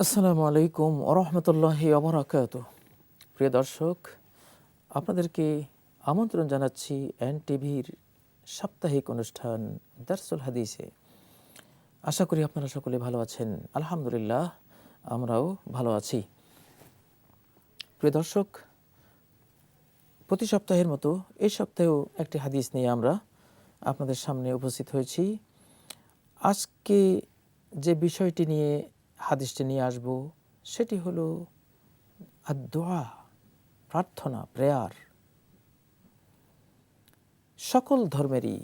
আসসালামু আলাইকুম ওরহমতুল্লাহি ওবরাকাতুহ। প্রিয় দর্শক, আপনাদেরকে আমন্ত্রণ জানাচ্ছি এনটিভির সাপ্তাহিক অনুষ্ঠান দারসুল হাদিসে। আশা করি আপনারা সকলে ভালো আছেন। আলহামদুলিল্লাহ, আমরাও ভালো আছি। প্রিয় দর্শক, প্রতি সপ্তাহের মতো এই সপ্তাহেও একটি হাদিস নিয়ে আমরা আপনাদের সামনে উপস্থিত হয়েছি। আজকে যে বিষয়টি নিয়ে হাদিসটি নিয়ে আসব সেটি হলো আদ-দুআ, প্রার্থনা, প্রেয়ার। সকল ধর্মেরই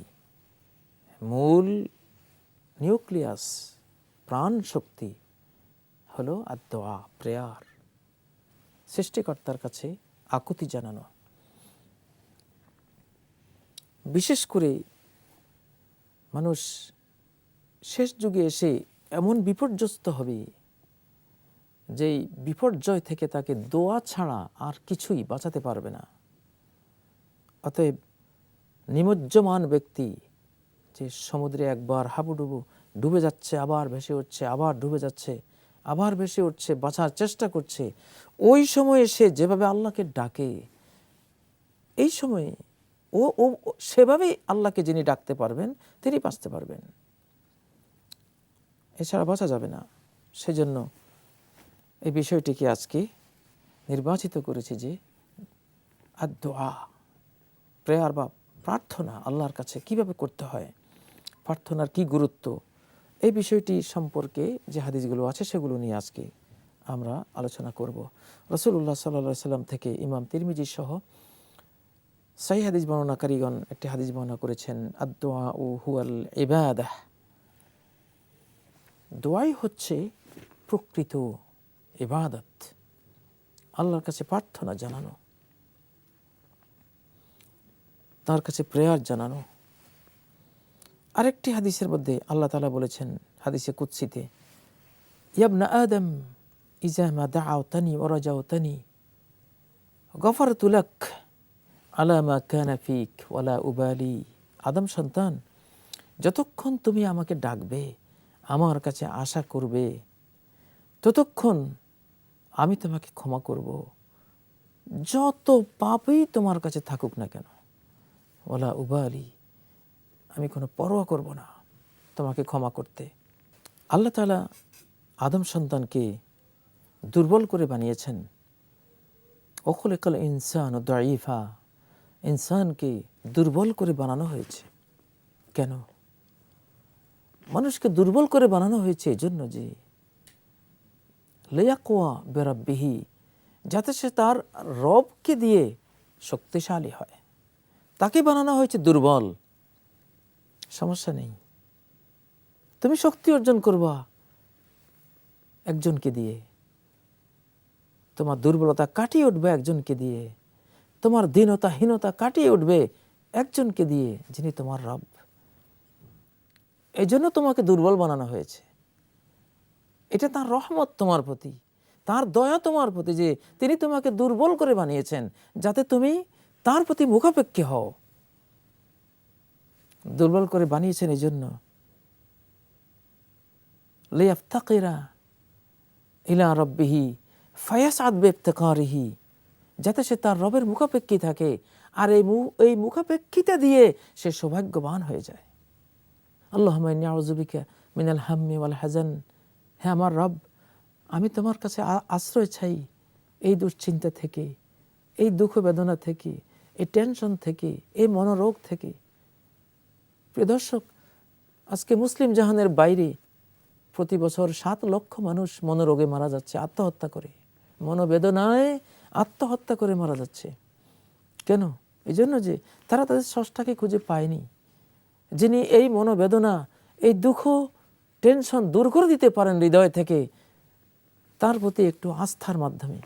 মূল নিউক্লিয়াস, প্রাণ শক্তি হলো আদ-দুআ, প্রেয়ার, সৃষ্টিকর্তার কাছে আকুতি জানানো। বিশেষ করে মানুষ শেষ যুগে এসে এমন বিপর্যস্ত হবে যেই বিপর্যয় থেকে তাকে দোয়া ছাড়া আর কিছুই বাঁচাতে পারবে না। অতএব নিমজ্জমান ব্যক্তি, যে সমুদ্রে একবার হাবুডুবু ডুবে যাচ্ছে, আবার ভেসে উঠছে, আবার ডুবে যাচ্ছে, আবার ভেসে উঠছে, বাঁচার চেষ্টা করছে, ওই সময়ে সে যেভাবে আল্লাহকে ডাকে, এই সময়ে ও ও সেভাবেই আল্লাহকে যিনি ডাকতে পারবেন তিনি বাঁচতে পারবেন, এছাড়া বাঁচা যাবে না। সেজন্য এই বিষয়টিকে আজকে নির্বাচিত করেছি যে আদ-দুআ, প্রেয়ার বা প্রার্থনা আল্লাহর কাছে কিভাবে করতে হয়, প্রার্থনার কি গুরুত্ব, এই বিষয়টি সম্পর্কে যে হাদিসগুলো আছে সেগুলো নিয়ে আজকে আমরা আলোচনা করব। রাসূলুল্লাহ সাল্লাল্লাহু আলাইহি সাল্লাম থেকে ইমাম তিরমিজি সহ সহিহ হাদিস বর্ণনাকারীগণ একটি হাদিস বর্ণনা করেছেন, আদ-দুআউ হুয়াল ইবাদাহ, দোয়াই হচ্ছে প্রকৃত ইবাদত, আল্লাহর কাছে প্রার্থনা জানানো, তার কাছে প্রেয়ার জানানো। আরেকটি হাদিসের মধ্যে আল্লাহ তাআলা বলেছেন, হাদিসে কুদসিতে, ইয়া আদম ইজা মা দাআওতানি ওয়া রাজাওতানি গফারতু লাক আলা মা কানা ফিক ওয়ালা উবালি। আদম সন্তান, যতক্ষণ তুমি আমাকে ডাকবে, আমার কাছে আশা করবে, ততক্ষণ আমি তোমাকে ক্ষমা করব, যত পাপই তোমার কাছে থাকুক না কেন। ওয়ালা উবালি, আমি কোনো পরোয়া করব না তোমাকে ক্ষমা করতে। আল্লাহ তাআলা আদম সন্তানকে দুর্বল করে বানিয়েছেন। ওখলিকাল ইনসান দাঈফা, ইনসানকে দুর্বল করে বানানো হয়েছে। কেন? মানুষকে দুর্বল করে বানানো হয়েছে এজন্য যে লিয়াকওয়া বিরাব্বিহি, যাতে সে তার রবকে দিয়ে শক্তিশালী হয়। তাকে বানানো হয়েছে দুর্বল। সমস্যা নেই, তুমি শক্তি অর্জন করবা একজনকে দিয়ে, তোমার দুর্বলতা কাটিয়ে উঠবে একজনকে দিয়ে, তোমার দীনতা হীনতা কাটিয়ে উঠবে একজনকে দিয়ে, যিনি তোমার রব। এই জন্য তোমাকে দুর্বল বানানো হয়েছে। এটা তার রহমত তোমার প্রতি, তার দয়া তোমার প্রতি, যে তিনি তোমাকে দুর্বল করে বানিয়েছেন যাতে তুমি তার প্রতি মুখাপেক্ষী হও। দুর্বল করে বানিয়েছেন এই জন্য, লিয়াফতাকিরা ইলা রাব্বিহি ফায়াসআদ বিইফতিকারিহি, যাতে সে তার রবের মুখাপেক্ষী থাকে, আর এই মুখাপেক্ষিতা দিয়ে সে সৌভাগ্যবান হয়ে যায়। আল্লাহুম্মা ইন্নী আউযু বিকা মিনাল হাম্মি ওয়াল হাযান, হে আমার রব, আমি তোমার কাছে আশ্রয় চাই এই দুশ্চিন্তা থেকে, এই দুঃখ বেদনা থেকে, এই টেনশন থেকে, এই মনোরোগ থেকে। প্রিয় দর্শক, আজকে মুসলিম জাহানের বাইরে প্রতি বছর 7 লক্ষ মানুষ মনোরোগে মারা যাচ্ছে, আত্মহত্যা করে, মনোবেদনায় আত্মহত্যা করে মারা যাচ্ছে। কেন? এই জন্য যে তারা তাদের স্রষ্টাকে খুঁজে পায়নি, যিনি এই মনোবেদনা, এই দুঃখ, টেনশন দূর করে দিতে পারেন হৃদয় থেকে, তার প্রতি একটু আস্থার মাধ্যমে।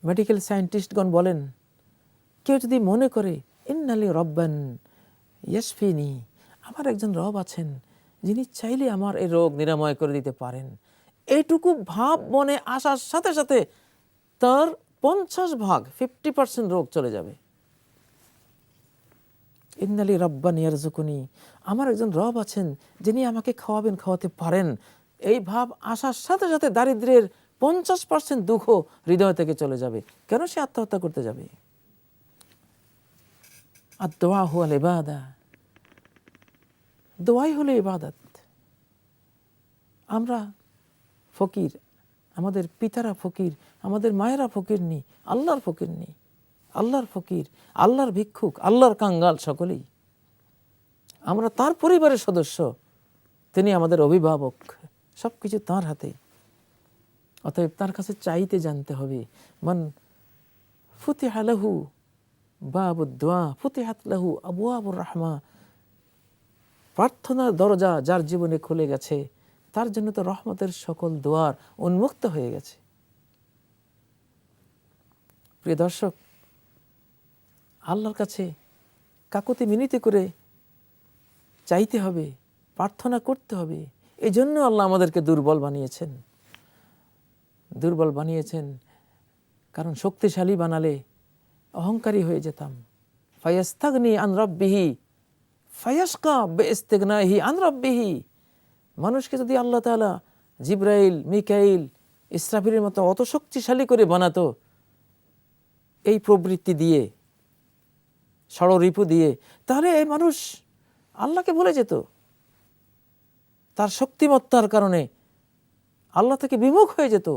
মেডিকেল সায়েন্টিস্টগণ বলেন, কেউ যদি মনে করে ইন্নালি রব্বান ইয়াশফিনি, আমার একজন রব আছেন যিনি চাইলে আমার এই রোগ নিরাময় করে দিতে পারেন, এইটুকু ভাব মনে আসার সাথে সাথে তার 50% রোগ চলে যাবে। ইন্নালি রব্বান ইয়ারযুকুনি, আমার একজন রব আছেন যিনি আমাকে খাওয়াবেন, খাওয়াতে পারেন, এই ভাব আসার সাথে সাথে দারিদ্র্যের 50% দুঃখ হৃদয় থেকে চলে যাবে। কেন সে আত্মহত্যা করতে যাবে? আর দোয়া হুয়াল ইবাদা, দোয়াই হলো ইবাদত। আমরা ফকির, আমাদের পিতারা ফকির, আমাদের মায়েরা ফকির নি, আল্লাহর ফকির নি, আল্লাহর ফকির, আল্লাহর ভিক্ষুক, আল্লাহর কাঙ্গাল সকলেই। আমরা তার পরিবারের সদস্য, তিনি আমাদের অভিভাবক, সব কিছু তাঁর হাতে। অতএব তার কাছে চাইতে জানতে হবে। মান ফুতিহা লাহু বাবুদ দুআ ফুতিহাত লাহু আবওয়াবুর রাহমা, প্রার্থনার দরজা যার জীবনে খুলে গেছে তার জন্য তো রহমতের সকল দুয়ার উন্মুক্ত হয়ে গেছে। প্রিয় দর্শক, আল্লাহর কাছে কাকুতি মিনতি করে চাইতে হবে, প্রার্থনা করতে হবে। এই জন্য আল্লাহ আমাদেরকে দুর্বল বানিয়েছেন। দুর্বল বানিয়েছেন কারণ শক্তিশালী বানালে অহংকারী হয়ে যেতাম। ফায়াস্তাগনি আন রাব্বিহি ফায়াশকা বিইস্তিগনাহি আন রাব্বিহি। মানুষকে যদি আল্লাহ তাআলা জিবরাইল, মিকাইল, ইসরাফিলের মতো অত শক্তিশালী করে বানাতো এই প্রবৃত্তি দিয়ে, ষড়রিপু দিয়ে, তাহলে এই মানুষ আল্লাহকে ভুলে যেত। তার শক্তিমত্তার কারণে আল্লাহ থেকে বিমুখ হয়ে যেত।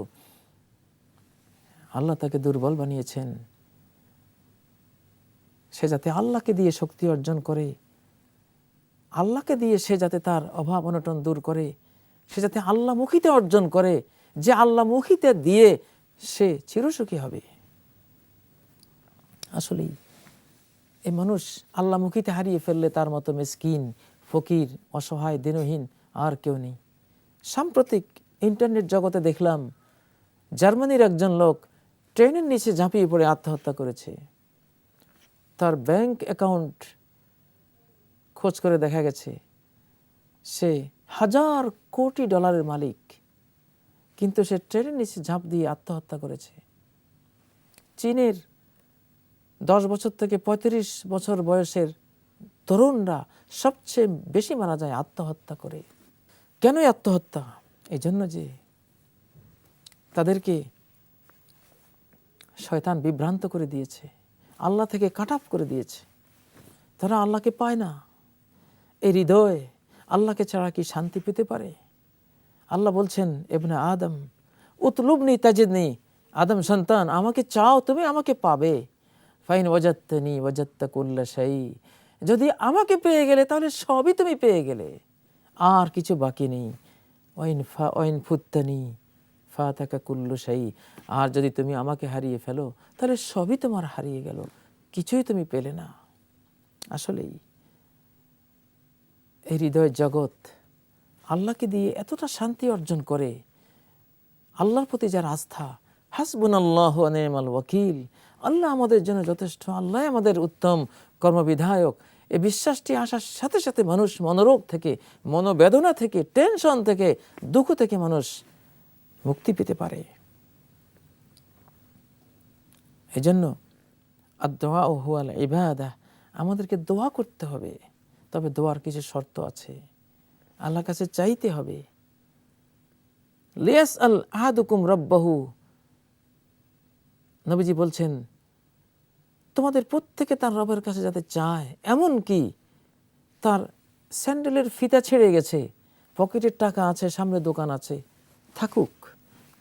আল্লাহ তাকে দুর্বল বানিয়েছেন সে যাতে আল্লাহকে দিয়ে শক্তি অর্জন করে, আল্লাহকে দিয়ে সে যাতে তার অভাব অনটন দূর করে, সে যাতে আল্লাহমুখিতে অর্জন করে, যে আল্লাহমুখিতে দিয়ে সে চিরসুখী হবে। আসলেই এই মানুষ আল্লাহমুখিতে হারিয়ে ফেললে তার মতো মিসকিন, ফকির, অসহায়, দিনহীন আর কেউ নেই। সাম্প্রতিক ইন্টারনেট জগতে দেখলাম জার্মানির একজন লোক ট্রেনের নিচে ঝাঁপিয়ে পড়ে আত্মহত্যা করেছে। তার ব্যাংক অ্যাকাউন্ট খোঁজ করে দেখা গেছে সে $1000 কোটি মালিক, কিন্তু সে ট্রেনের নিচে ঝাঁপ দিয়ে আত্মহত্যা করেছে। চীনের 10 বছর থেকে 35 বছর বয়সের তরুণরা সবচেয়ে বেশি মারা যায় আত্মহত্যা করে। কেন আত্মহত্যা? এই জন্য যে তাদেরকে শয়তান বিভ্রান্ত করে দিয়েছে, আল্লাহ থেকে কাট অফ করে দিয়েছে। তারা আল্লাহকে পায় না। এই হৃদয় আল্লাহকে ছাড়া কি শান্তি পেতে পারে? আল্লাহ বলছেন, ইবনে আদম উতলুবনি তাজিদনি, আদম সন্তান আমাকে চাও তুমি আমাকে পাবে। ফাইন ওয়াজাদতানি ওয়াজাদতা কুল্লা শাই, যদি আমাকে পেয়ে গেলে তাহলে সবই তুমি পেয়ে গেলে, আর কিছু বাকি নেই। ওয়াইন ফুত্তানি ফাতাকা কুল্লু শাই, আর যদি তুমি আমাকে হারিয়ে ফেলো তাহলে সবই তোমার হারিয়ে গেল, কিছুই তুমি পেলে না। আসলেই এই হৃদয় জগৎ আল্লাহকে দিয়ে এতটা শান্তি অর্জন করে। আল্লাহর প্রতি যার আস্থা, হাসবুনাল্লাহু ওয়া নি'মাল ওয়াকিল, আল্লাহ আমাদের জন্য যথেষ্ট, আল্লাহ আমাদের উত্তম কর্মবিধায়ক, এই বিশ্বাসটি আসার সাথে সাথে মানুষ মনোরোগ থেকে, মনোবেদনা থেকে, টেনশন থেকে, দুঃখ থেকে মানুষ মুক্তি পেতে পারে। এজন্য আদ-দুআ হুয়াল ইবাদাহ, আমাদেরকে দোয়া করতে হবে। তবে দোয়ার কিছু শর্ত আছে, আল্লাহর কাছে চাইতে হবে। লিয়াসআল আহাদুকুম রাব্বাহু, নবীজি বলছেন তোমাদের প্রত্যেকে তার রবের কাছে যাতে চায়, এমন কি তার স্যান্ডেলের ফিতা ছেড়ে গেছে, পকেটের টাকা আছে, সামনে দোকান আছে, থাকুক,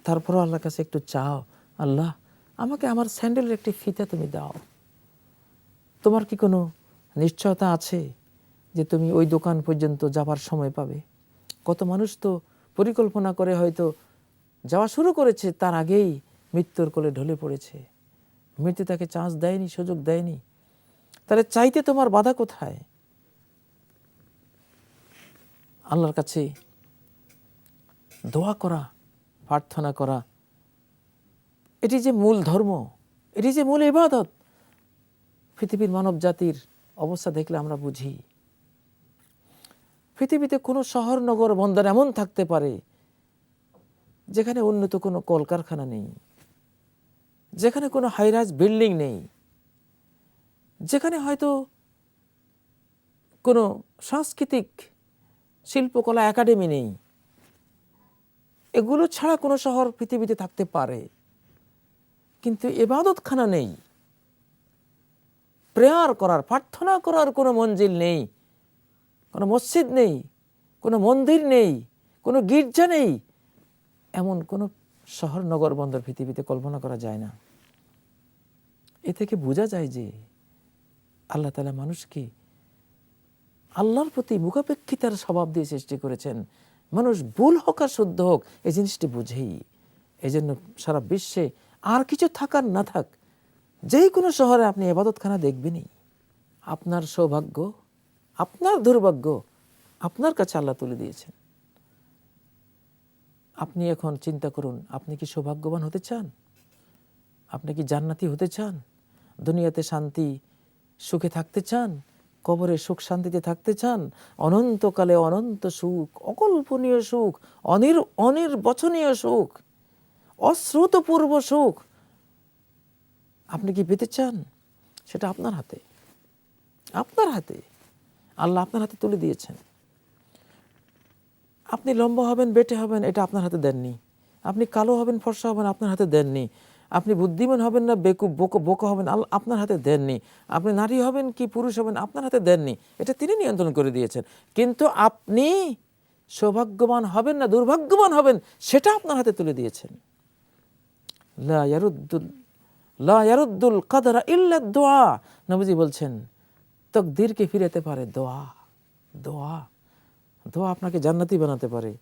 তারপরও আল্লাহর কাছে একটু চাও, আল্লাহ আমাকে আমার স্যান্ডেলের একটি ফিতা তুমি দাও। তোমার কি কোনো নিশ্চয়তা আছে যে তুমি ওই দোকান পর্যন্ত যাবার সময় পাবে? কত মানুষ তো পরিকল্পনা করে হয়তো যাওয়া শুরু করেছে, তার আগেই মৃত্যুর কোলে ঢলে পড়েছে। মৃত্যু তাকে চান্স দেয়নি, সুযোগ দেয়নি। তাহলে চাইতে তোমার বাধা কোথায়? আল্লাহর কাছে দোয়া করা, প্রার্থনা করা, এটি যে মূল ধর্ম, এটি যে মূল ইবাদত। পৃথিবীর মানব জাতির অবস্থা দেখলে আমরা বুঝি, পৃথিবীতে কোনো শহর, নগর, বন্দর এমন থাকতে পারে যেখানে উন্নত কোনো কলকারখানা নেই, যেখানে কোনো হাইরাইজ বিল্ডিং নেই, যেখানে হয়তো কোনো সাংস্কৃতিক শিল্পকলা একাডেমি নেই, এগুলো ছাড়া কোনো শহর পৃথিবীতে থাকতে পারে, কিন্তু ইবাদতখানা নেই, প্রেয়ার করার, প্রার্থনা করার কোনো মঞ্জিল নেই, কোনো মসজিদ নেই, কোনো মন্দির নেই, কোনো গির্জা নেই, এমন কোনো শহর, নগর, বন্দর পৃথিবীতে কল্পনা করা যায় না। এ থেকে বোঝা যায় যে আল্লাহ তাআলা মানুষকে আল্লাহর প্রতি মুখাপেক্ষিতার স্বভাব দিয়ে সৃষ্টি করেছেন। মানুষ ভুল হোক আর শুদ্ধ হোক, এই জিনিসটি বুঝেই। এই জন্য সারা বিশ্বে আর কিছু থাকার না থাক, যেই কোনো শহরে আপনি ইবাদতখানা দেখবেনই। আপনার সৌভাগ্য, আপনার দুর্ভাগ্য আপনার কাছে আল্লাহ তুলে দিয়েছেন। আপনি এখন চিন্তা করুন, আপনি কি সৌভাগ্যবান হতে চান? আপনি কি জান্নাতি হতে চান? দুনিয়াতে শান্তি সুখে থাকতে চান? কবরে সুখ শান্তিতে থাকতে চান? অনন্তকালে অনন্ত সুখ, অকল্পনীয় সুখ, অনির্বচনীয় সুখ, অশ্রুতপূর্ব সুখ আপনি কি পেতে চান? সেটা আপনার হাতে, আপনার হাতে। আল্লাহ আপনার হাতে তুলে দিয়েছেন। আপনি লম্বা হবেন, বেটে হবেন, এটা আপনার হাতে দেননি। আপনি কালো হবেন, ফর্সা হবেন, আপনার হাতে দেননি। আপনি বুদ্ধিমান হবেন না বেকুব বোকা হবেন, আপনার হাতে দেননি। আপনি নারী হবেন কি পুরুষ হবেন, আপনার হাতে দেননি। এটা তিনি নিয়ন্ত্রণ করে দিয়েছেন। কিন্তু আপনি সৌভাগ্যবান হবেন না দুর্ভাগ্যবান হবেন, সেটা আপনার হাতে তুলে দিয়েছেন। লা ইয়ারুদ্দুল কাদরা ইল্লা দুআ। নবীজি বলছেন, তাকদীরকে ফিরাতে পারে দোয়া। দোয়া দোয়া আপনাকে জান্নাতি বানাতে পারে।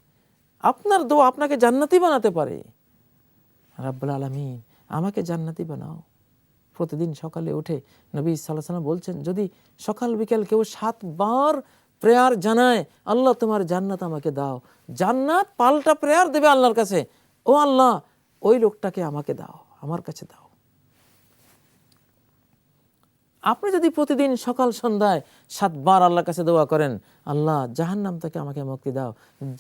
আপনার দোয়া আপনাকে জান্নাতি বানাতে পারে। রাব্বুল আলামিন আমাকে জান্নাতি বানাও। প্রতিদিন সকালে উঠে নবী সাল্লাল্লাহু আলাইহি ওয়াসাল্লাম বলছেন, যদি সকাল বিকাল কেউ 7 বার প্রেয়ার জানায়, আল্লাহ তোমার জান্নাত আমাকে দাও, জান্নাত পাল্টা প্রেয়ার দেবে আল্লাহর কাছে, ও আল্লাহ ওই লোকটাকে আমাকে দাও, আমার কাছে দাও। আপনি যদি প্রতিদিন সকাল সন্ধ্যায় 7 বার আল্লাহর কাছে দোয়া করেন, আল্লাহ জাহান্নাম থেকে আমাকে মুক্তি দাও,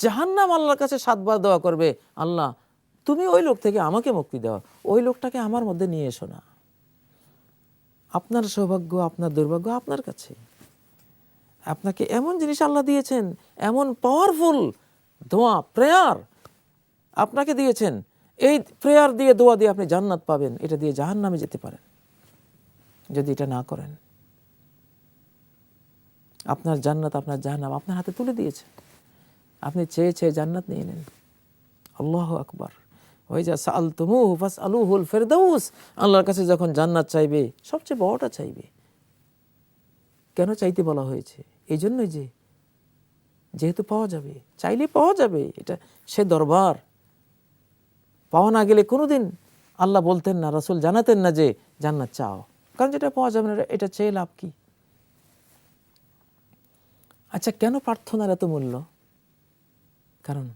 জাহান্নাম আল্লাহর কাছে 7 বার দোয়া করবে, আল্লাহ তুমি ওই লোক থেকে আমাকে মুক্তি দাও, ওই লোকটাকে আমার মধ্যে নিয়ে এসো না। আপনার সৌভাগ্য, আপনার দুর্ভাগ্য আপনার কাছে। আপনাকে এমন জিনিস আল্লাহ দিয়েছেন, এমন পাওয়ারফুল দোয়া, প্রেয়ার আপনাকে দিয়েছেন। এই প্রেয়ার দিয়ে, দোয়া দিয়ে আপনি জান্নাত পাবেন, এটা দিয়ে জাহান্নামে যেতে পারেন যদি এটা না করেন। আপনার জান্নাত, আপনার জাহান্নাম আপনার হাতে তুলে দিয়েছেন। আপনি চেয়ে চেয়ে জান্নাত নিয়ে নেন। আল্লাহু আকবার। ওয়াইজা সাআলতুমুহু ফাসআলুহুল ফিরদাউস। আল্লাহর কাছে যখন জান্নাত চাইবে, সবচেয়ে বড়টা চাইবে। কেন চাইতে বলা হয়েছে? এই জন্যই যে যেহেতু পাওয়া যাবে, চাইলে পাওয়া যাবে, এটা সে দরবার। পাওয়া না গেলে কোনোদিন আল্লাহ বলতেন না, রাসূল জানাতেন না যে জান্নাত চাও, কারণ যেটা পাওয়া যাবে না এটা চেয়ে লাভ কি? আচ্ছা, কেন প্রার্থনার এত মূল্য? কারণ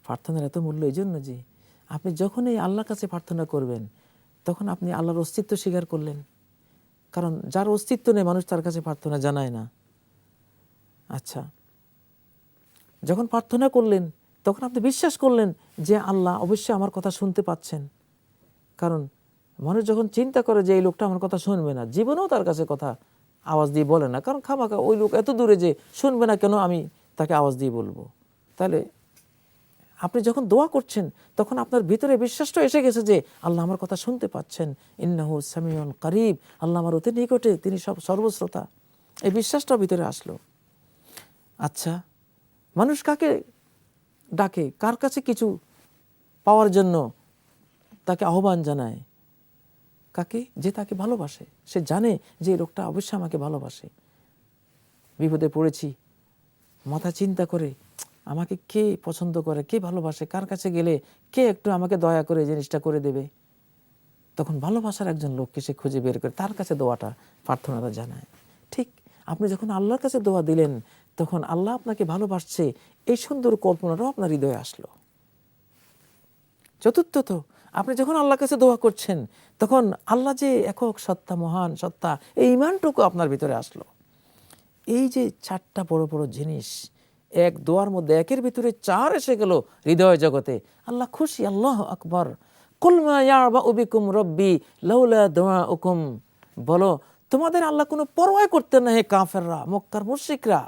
প্রার্থনার এত মূল্য এই জন্য যে আপনি যখনই আল্লাহর কাছে প্রার্থনা করবেন, তখন আপনি আল্লাহর অস্তিত্ব স্বীকার করলেন। কারণ যার অস্তিত্ব নেই মানুষ তার কাছে প্রার্থনা জানায় না। আচ্ছা, যখন প্রার্থনা করলেন তখন আপনি বিশ্বাস করলেন যে আল্লাহ অবশ্যই আমার কথা শুনতে পাচ্ছেন। কারণ মানুষ যখন চিন্তা করে যে এই লোকটা আমার কথা শুনবে না, জীবনেও তার কাছে কথা আওয়াজ দিয়ে বলে না, কারণ খামাখা ওই লোক এত দূরে যে শুনবে না, কেন আমি তাকে আওয়াজ দিয়ে বলবো? তাহলে আপনি যখন দোয়া করছেন তখন আপনার ভিতরে বিশ্বাসটা এসে গেছে যে আল্লাহ আমার কথা শুনতে পাচ্ছেন। ইন্নাহু সামিউন কারীব, আল্লাহ আমার অতি নিকটে, তিনি সর্বশ্রোতা। এই বিশ্বাসটা ভিতরে আসলো। আচ্ছা, মানুষ কাকে ডাকে, কার কাছে কিছু পাওয়ার জন্য তাকে আহ্বান জানায়? কাকে? যে তাকে ভালোবাসে। সে জানে যে এই লোকটা অবশ্যই আমাকে ভালোবাসে। বিপদে পড়েছি, মাথা চিন্তা করে আমাকে কে পছন্দ করে, কে ভালোবাসে, কার কাছে গেলে কে একটু আমাকে দয়া করে জিনিসটা করে দেবে। তখন ভালোবাসার একজন লোককে সে খুঁজে বের করে তার কাছে দোয়াটা, প্রার্থনাটা জানায়। ঠিক আপনি যখন আল্লাহর কাছে দোয়া দিলেন, তখন আল্লাহ আপনাকে ভালোবাসছে এই সুন্দর কল্পনাটাও আপনার হৃদয়ে আসলো। চতুর্থত, আপনি যখন আল্লাহর কাছে দোয়া করছেন তখন আল্লাহ যে একক সত্তা, মহান সত্তা, এই ঈমানটুকু আপনার ভিতরে আসলো। এই যে 4টা বড় বড় জিনিস এক দোয়ার মধ্যে, একের ভিতরে 4 এসে গেল হৃদয় জগতে। আল্লাহ খুশি। আল্লাহু আকবার। কুল মা ইয়াবাউ বিকুম রব্বি লাউলা দুআউকুম। বলো, তোমাদের আল্লাহ কোনো পরোয়া করতেন না হে কাফেররা, মক্কার মুশরিকরা,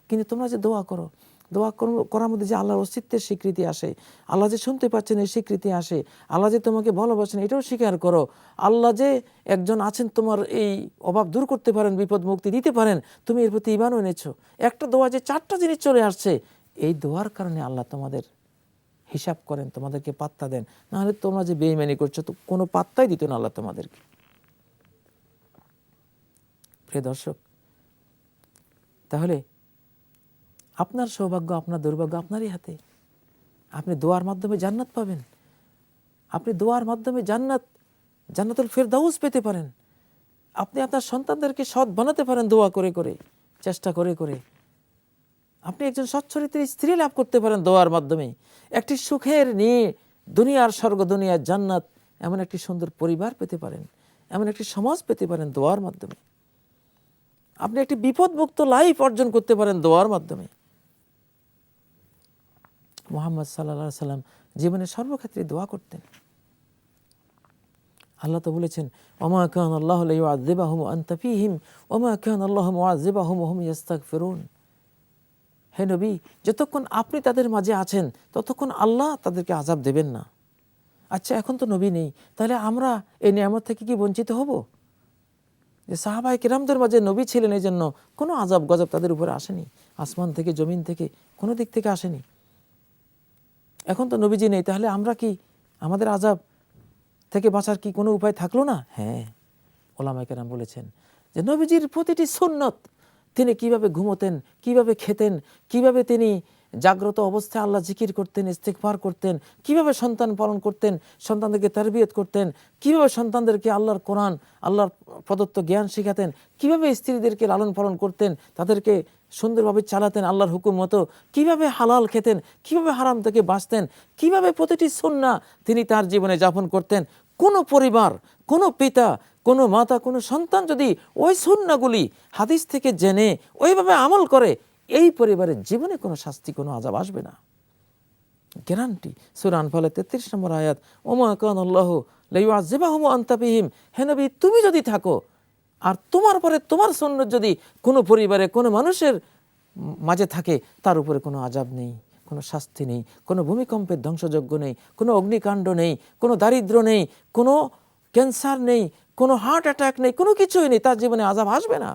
কিন্তু তোমরা যে দোয়া করো, দোয়া করার মধ্যে যে আল্লাহর অস্তিত্বের স্বীকৃতি আসে, আল্লাহ যে শুনতে পাচ্ছেন এই স্বীকৃতি আসে, আল্লাহ যে তোমাকে ভালোবাসেন এটাও স্বীকার করো, আল্লাহ যে একজন আছেন তোমার এই অভাব দূর করতে পারেন, বিপদ মুক্তি দিতে পারেন, তুমি এর প্রতি ঈমানও এনেছো। একটা দোয়া যে 4টা জিনিস চলে আসছে, এই দোয়ার কারণে আল্লাহ তোমাদের হিসাব করেন, তোমাদেরকে পাত্তা দেন। নাহলে তোমরা যে বেঈমানি করছো তো কোনো পাত্তাই দিত না আল্লাহ তোমাদেরকে। প্রিয় দর্শক, তাহলে আপনার সৌভাগ্য, আপনার দুর্ভাগ্য আপনারই হাতে। আপনি দোয়ার মাধ্যমে জান্নাত পাবেন, আপনি দোয়ার মাধ্যমে জান্নাতুল ফেরদাউস পেতে পারেন। আপনি আপনার সন্তানদেরকে সৎ বানাতে পারেন দোয়া করে করে, চেষ্টা করে করে। আপনি একজন সচ্চরিত্র স্ত্রী লাভ করতে পারেন দোয়ার মাধ্যমে। একটি সুখের নিয়ে দুনিয়ার স্বর্গ, দুনিয়ার জান্নাত, এমন একটি সুন্দর পরিবার পেতে পারেন, এমন একটি সমাজ পেতে পারেন দোয়ার মাধ্যমে। আপনি একটি বিপদমুক্ত লাইফ অর্জন করতে পারেন দোয়ার মাধ্যমে। মুহাম্মদ সাল্লাল্লাহু আলাইহি সাল্লাম জীবনের সর্বক্ষেত্রে দোয়া করতেন। আল্লাহ তো বলেছেন, ওমা কানা আল্লাহু লিয়ুআযিবাহুম ওয়া আনতা ফীহিম ওমা কানা আল্লাহু মুআযিবাহুম ওয়া হুম ইস্তাগফিরুন। হে নবী, যতক্ষণ আপনি তাদের মাঝে আছেন ততক্ষণ আল্লাহ তাদেরকে আযাব দেবেন না। আচ্ছা, এখন তো নবী নেই, তাহলে আমরা এই নিয়ামত থেকে কি বঞ্চিত হব? যে সাহাবায়ে কিরামদের মাঝে নবী ছিলেন, এই জন্য কোনো আযাব গজব তাদের উপরে আসেনি, আসমান থেকে জমিন থেকে কোনো দিক থেকে আসেনি। এখন তো নবীজি নেই, তাহলে আমরা কি, আমাদের আযাব থেকে বাঁচার কি কোনো উপায় থাকলো না? হ্যাঁ, ওলামায়ে কেরাম বলেছেন যে নবীজির প্রতিটি সুন্নত, তিনি কিভাবে ঘুমোতেন, কিভাবে খেতেন, কিভাবে তিনি জাগ্রত অবস্থায় আল্লাহ জিকির করতেন, ইস্তিগফার করতেন, কিভাবে সন্তান পালন করতেন, সন্তানদেরকে তারবিয়ত করতেন, কিভাবে সন্তানদেরকে আল্লাহর কোরআন, আল্লাহর প্রদত্ত জ্ঞান শিখাতেন, কিভাবে স্ত্রীদেরকে লালন পালন করতেন, তাদেরকে সুন্দরভাবে চালাতেন আল্লাহর হুকুম মতো, কিভাবে হালাল খেতেন, কিভাবে হারাম থেকে বাঁচতেন, কিভাবে প্রতিটি সুন্নাহ তিনি তার জীবনে যাপন করতেন। কোনো পরিবার, কোনো পিতা, কোনো মাতা, কোনো সন্তান যদি ওই সুন্নাহগুলি হাদিস থেকে জেনে ওইভাবে আমল করে, এই পরিবারের জীবনে কোনো শাস্তি, কোনো আযাব আসবে না, গ্যারান্টি। সূরা আনফালের 33 নম্বর আয়াত, ওমা কানা আল্লাহু লিয়ুআযিবাহুম ওয়া আনতা ফীহিম। হে নবী, তুমি যদি থাকো আর তোমার পরে তোমার সুন্নাত যদি কোনো পরিবারে, কোনো মানুষের মাঝে থাকে, তার উপরে কোনো আযাব নেই, কোনো শাস্তি নেই, কোনো ভূমিকম্পের ধ্বংসযজ্ঞ নেই, কোনো অগ্নিকাণ্ড নেই, কোনো দারিদ্র্য নেই, কোনো ক্যান্সার নেই, কোনো হার্ট অ্যাটাক নেই, কোনো কিছুই নেই, তার জীবনে আযাব আসবে না।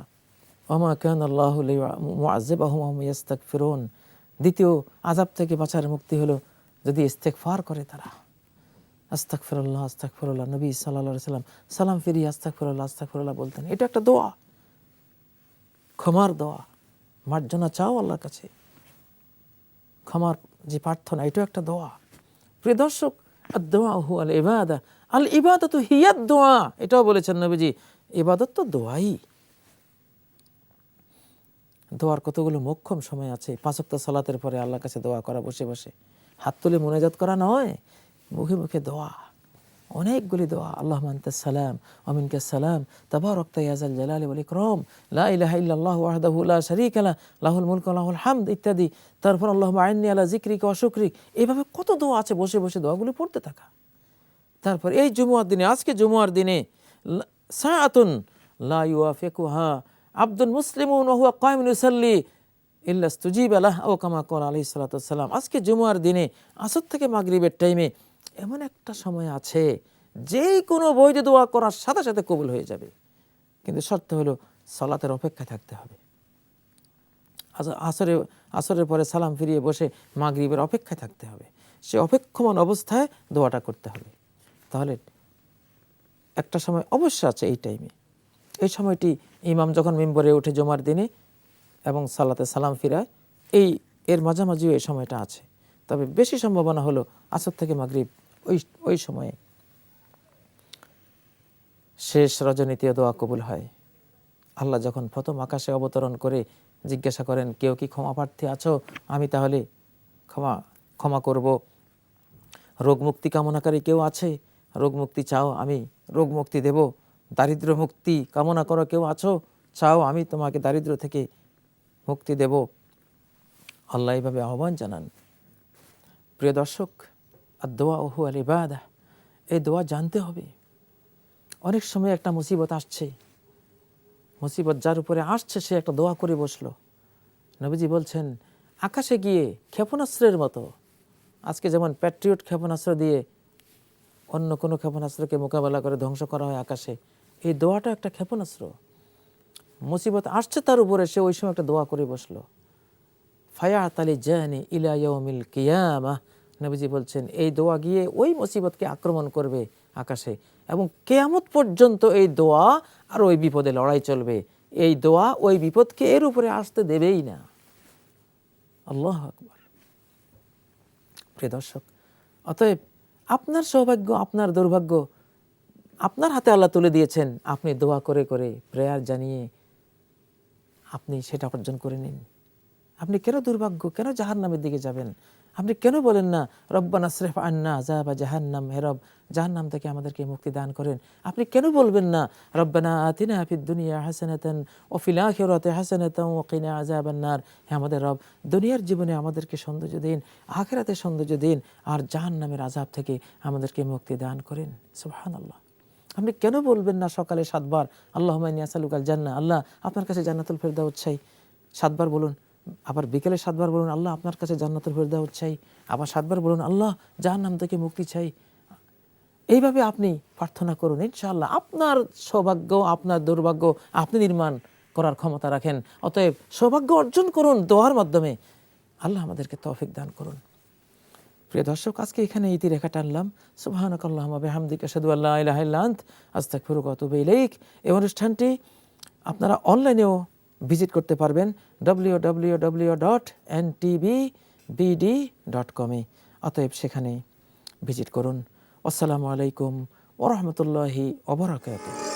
ওমা কানা আল্লাহু লিয়ুআযিবাহুম ওয়া হুম ইস্তাগফিরুন। দ্বিতীয় আযাব থেকে বাঁচার মুক্তি হলো যদি ইস্তেগফার করে তারা। আস্তাগফিরুল্লাহ, আস্তাগফিরুল্লাহ। নবী সাল্লাল্লাহু আলাইহি সাল্লাম সালাম ফিরিয়ে আস্তাগফিরুল্লাহ, আস্তাগফিরুল্লাহ বলতেন। এটা একটা দোয়া, ক্ষমার দোয়া। মার্জনা চাও আল্লাহর কাছে, ক্ষমার যে প্রার্থনা, এটাও একটা দোয়া। প্রিয় দর্শক, আদ-দুআ হুয়াল ইবাদা, আল ইবাদাতু হিয়াদ দোয়া, এটাও বলেছেন নবীজি। ইবাদত তো দোয়াই। দোয়ার কতগুলো মোক্ষম সময় আছে। 5 ওয়াক্ত সালাতের পরে আল্লাহর কাছে দোয়া করা, বসে বসে হাত তুলে মুনাজাত করা নয়, মুখে মুখে দোয়া, অনেকগুলি দোয়া। আল্লাহুম্মা আনতাস সালাম ওয়া মিনকাস সালাম তাবারাকতা ইয়া যাল জালালি ওয়াল ইকরাম লা ইলাহা ইল্লাল্লাহু ওয়াহদাহু লা শারীকা লাহু লাহুল মুলকু ওয়া লাহুল হামদ ইত্যাদি। তারপর আল্লাহুম্মা আইন্নি আলা যিকরিকা ওয়া শুকরিক। এইভাবে কত দোয়া আছে, বসে বসে দোয়াগুলি পড়তে থাকা। তারপর এই জুমুয়ার দিনে, আজকে জুমুয়ার দিনে, সাআতুন লা ইউয়াফিকুহা আব্দুল মুসলিমুন ওয়া হুয়া কায়িমুন ইউসাল্লি ইল্লা ইস্তুজিবা লাহু আও কামা ক্বালা আলাইহিস সালাতু ওয়াস সালাম। আজকে জুমুয়ার দিনে আসর থেকে মাগরিবের টাইমে এমন একটা সময় আছে যে কোনো বৈধ দোয়া করার সাথে সাথে কবুল হয়ে যাবে, কিন্তু শর্ত হলো সালাতের অপেক্ষা থাকতে হবে। আসরের পরে সালাম ফিরিয়ে বসে মাগরিবের অপেক্ষায় থাকতে হবে, সে অপেক্ষমান অবস্থায় দোয়াটা করতে হবে। তাহলে একটা সময় অবশ্য আছে এই টাইমে, এই সময়টি ইমাম যখন মিম্বরে উঠে জুমার দিনে এবং সালাতে সালাম ফিরায়, এর মাঝামাঝিও এই সময়টা আছে। তবে বেশি সম্ভাবনা হলো আসর থেকে মাগরিব, ওই সময়ে শেষ রজনীতে দোয়া কবুল হয়। আল্লাহ যখন প্রথম আকাশে অবতরণ করে জিজ্ঞাসা করেন, কেউ কি ক্ষমা প্রার্থী আছো? আমি তাহলে ক্ষমা করব। রোগ মুক্তি কামনাকারী কেউ আছে? রোগ মুক্তি চাও, আমি রোগ মুক্তি দেব। দারিদ্র্য মুক্তি কামনা করো কেউ আছো? চাও, আমি তোমাকে দারিদ্র্য থেকে মুক্তি দেব। আল্লাহ এইভাবে আহ্বান জানান। প্রিয় দর্শক, আদ-দুআ হুয়াল ইবাদা, এই দোয়া জানতে হবে। অনেক সময় একটা মুসিবত আসছে, মুসিবত যার উপরে আসছে সে একটা দোয়া করে বসলো। নবীজি বলছেন, আকাশে গিয়ে ক্ষেপণাস্ত্রের মতো, আজকে যেমন প্যাট্রিয়ট ক্ষেপণাস্ত্র দিয়ে অন্য কোনো ক্ষেপণাস্ত্রকে মোকাবেলা করে ধ্বংস করা হয় আকাশে, এই দোয়াটা একটা ক্ষেপণাস্ত্র। মুসিবত আসছে তার উপরে, সে ওই সময় একটা দোয়া করে বসলো, ফায়াতালি জানি ইলা ইয়াউমিল কিয়ামাহ। নবীজি বলছেন এই দোয়া গিয়ে ওই মুসিবতকে আক্রমণ করবে আকাশে, এবং কিয়ামত পর্যন্ত এই দোয়া আর ওই বিপদে লড়াই চলবে। এই দোয়া ওই বিপদকে এর উপরে আসতে দেবেই না। আল্লাহু আকবার। প্রিয় দর্শক, অতএব আপনার সৌভাগ্য, আপনার দুর্ভাগ্য আপনার হাতে আল্লাহ তুলে দিয়েছেন। আপনি দোয়া করে করে, প্রেয়ার জানিয়ে আপনি সেটা অর্জন করে নিন। আপনি কেন দুর্ভাগ্য, কেন জাহান্নামের দিকে যাবেন? আপনি কেন বলেন না রব্বানা আসরিফ আন্না আযাবা জাহান্নাম, হে রব জাহান্নাম থেকে আমাদেরকে মুক্তি দান করেন? আপনি কেন বলবেন না রব্বানা আতিনা ফিদ দুনিয়া হাসানাতান ওয়া ফিল আখিরাতি হাসানাতান ওয়া কিনা আযাবান নার? হে আমাদের রব, দুনিয়ার জীবনে আমাদেরকে সৌন্দর্য দিন, আখিরাতে সৌন্দর্য দিন, আর জাহান্নামের আযাব থেকে আমাদেরকে মুক্তি দান করেন। সুবহানাল্লাহ। আপনি কেন বলবেন না সকালে 7 বার আল্লাহুম্মা ইন্নী আসআলুকাল জান্নাহ, আল্লাহ আপনার কাছে জান্নাতুল ফেরদাউস চাই, 7 বার বলুন। আবার বিকেলে 7 বার বলুন আল্লাহ আপনার কাছে জান্নাতুল ফেরদাউস চাই। আবার 7 বার বলুন আল্লাহ জাহান্নাম থেকে মুক্তি চাই। এইভাবে আপনি প্রার্থনা করুন, ইনশাআল্লাহ আপনার সৌভাগ্য, আপনার দুর্ভাগ্য আপনি নির্মাণ করার ক্ষমতা রাখেন। অতএব সৌভাগ্য অর্জন করুন দোয়ার মাধ্যমে। আল্লাহ আমাদেরকে তৌফিক দান করুন। প্রিয় দর্শক, আজকে এখানে ইতিরেখা টানলাম। সুবহানাকাল্লাহুম্মা বিহামদিকা আশহাদু আল্লা ইলাহা ইল্লা আনতা আস্তাগফিরুকা ওয়া আতুবু ইলাইক। এই অনুষ্ঠানটি আপনারা অনলাইনেও ভিজিট করতে পারবেন www.ntbbd.com এ। অতএব সেখানে ভিজিট করুন। আসসালামু আলাইকুম ওয়া রাহমাতুল্লাহি ওয়া বারাকাতুহু।